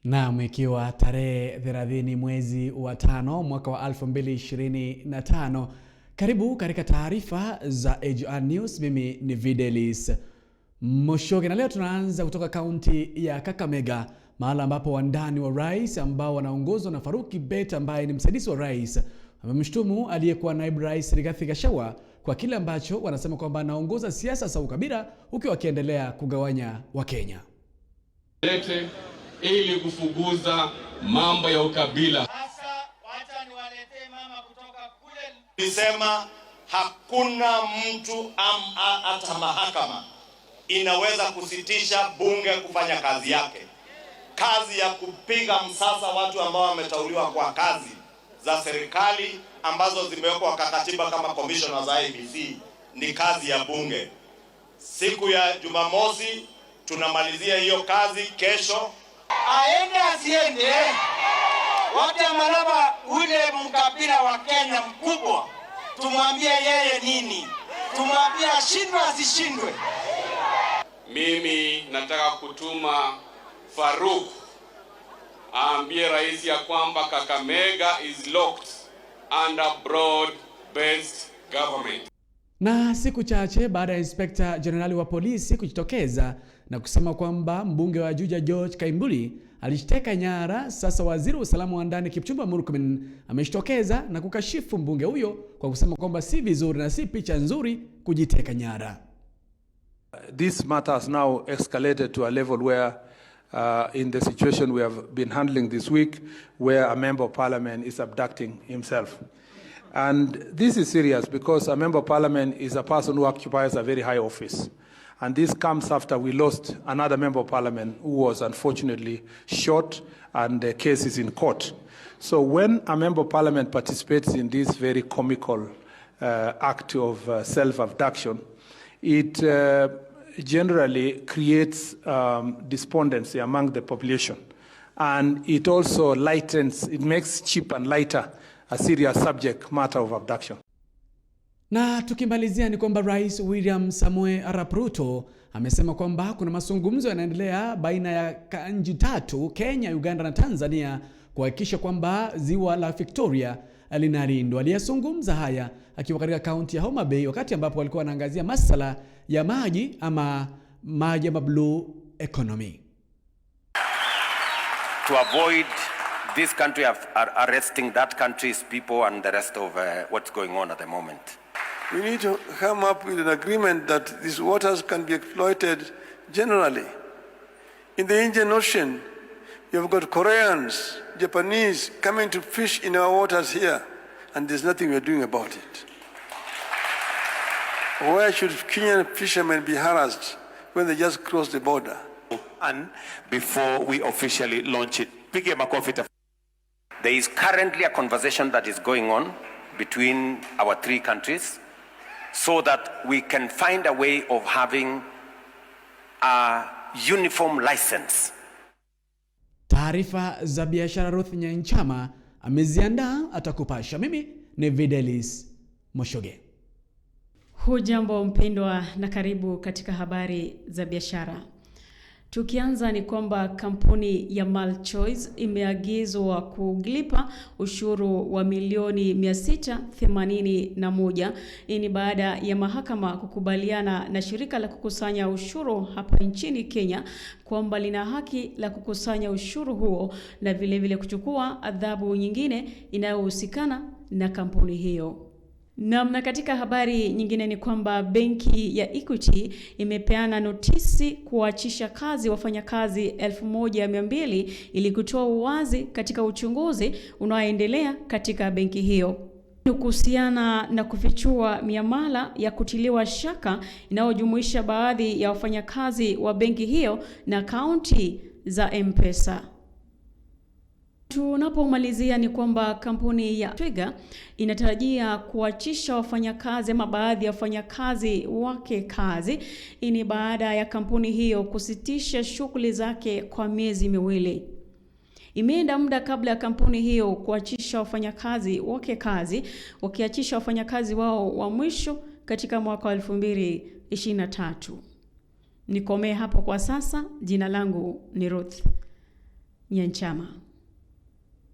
Naam, ikiwa tarehe 30 mwezi wa 5 mwaka wa 2025. Karibu katika taarifa za AGR News. Mimi ni Videlis Moshoge na leo tunaanza kutoka kaunti ya Kakamega, mahali ambapo wandani wa rais ambao wanaongozwa na Faruk Kibet ambaye ni msaidizi wa rais wamemshtumu aliyekuwa naibu rais Rigathi Gachagua kwa kile ambacho wanasema kwamba anaongoza siasa za ukabila huku wakiendelea kugawanya Wakenya ili kufuguza mambo ya ukabila. Sasa wacha niwaletee mama kutoka kule. Nilisema hakuna mtu hata mahakama inaweza kusitisha bunge kufanya kazi yake. Kazi ya kupiga msasa watu ambao wameteuliwa kwa kazi za serikali ambazo zimewekwa kwa katiba kama commissioner za IEBC ni kazi ya bunge. Siku ya Jumamosi tunamalizia hiyo kazi. Kesho aende asiende, wote Malaba ule mkabila wa Kenya mkubwa, tumwambie yeye nini? Tumwambie ashindwe asishindwe? Mimi nataka kutuma Faruk aambie rais ya kwamba Kakamega is locked under broad-based government. Na siku chache baada ya Inspector General wa polisi kujitokeza na kusema kwamba mbunge wa Juja George Kaimbuli alishteka nyara, sasa waziri wa usalama wa ndani Kipchumba Murkomen amejitokeza na kukashifu mbunge huyo kwa kusema kwamba si vizuri na si picha nzuri kujiteka nyara. This matter has now escalated to a level where in the situation we have been handling this week, where a member of parliament is abducting himself. And this is serious because a member of parliament is a person who occupies a very high office. And this comes after we lost another member of parliament who was unfortunately shot, and the case is in court. So when a member of parliament participates in this very comical act of self-abduction, it generally creates despondency among the population. And it also lightens, it makes cheap and lighter a serious subject matter of abduction. Na tukimalizia ni kwamba Rais William Samoei Arap Ruto amesema kwamba kuna mazungumzo yanaendelea baina ya nchi tatu, Kenya, Uganda na Tanzania, kuhakikisha kwamba ziwa la Victoria linalindwa. Aliyazungumza haya akiwa katika kaunti ya Homa Bay wakati ambapo walikuwa wanaangazia masuala ya maji ama blue economy. To avoid this country arresting that country's people and the rest of what's going on at the moment. We need to come up with an agreement that these waters can be exploited generally. In the Indian Ocean, you've got Koreans, Japanese coming to fish in our waters here, and there's nothing we're doing about it. Why should Kenyan fishermen be harassed when they just cross the border? And before we officially launch it, there is currently a conversation that is going on between our three countries so that we can find a way of having a uniform license. Taarifa za biashara Ruth Nyanchama ameziandaa, atakupasha. Mimi ni Videlis Moshoge. Hujambo mpendwa na karibu katika habari za biashara. Tukianza ni kwamba kampuni ya Malchoice imeagizwa kulipa ushuru wa milioni 681. Hii ni baada ya mahakama kukubaliana na shirika la kukusanya ushuru hapa nchini Kenya kwamba lina haki la kukusanya ushuru huo na vile kuchukua adhabu nyingine inayohusikana na kampuni hiyo. Na katika habari nyingine ni kwamba benki ya Equity imepeana notisi kuachisha kazi wafanyakazi 1200 ili kutoa uwazi katika uchunguzi unaoendelea katika benki hiyo kuhusiana na kufichua miamala ya kutiliwa shaka inayojumuisha baadhi ya wafanyakazi wa benki hiyo na akaunti za M-Pesa. Tunapomalizia ni kwamba kampuni ya Twiga inatarajia kuachisha wafanyakazi ama baadhi ya wafanyakazi wake kazi. Hii ni baada ya kampuni hiyo kusitisha shughuli zake kwa miezi miwili. Imeenda muda kabla ya kampuni hiyo kuachisha wafanyakazi wake kazi, wakiachisha wafanyakazi wao wa mwisho katika mwaka wa 2023. Nikomee hapo kwa sasa. Jina langu ni Ruth Nyanchama.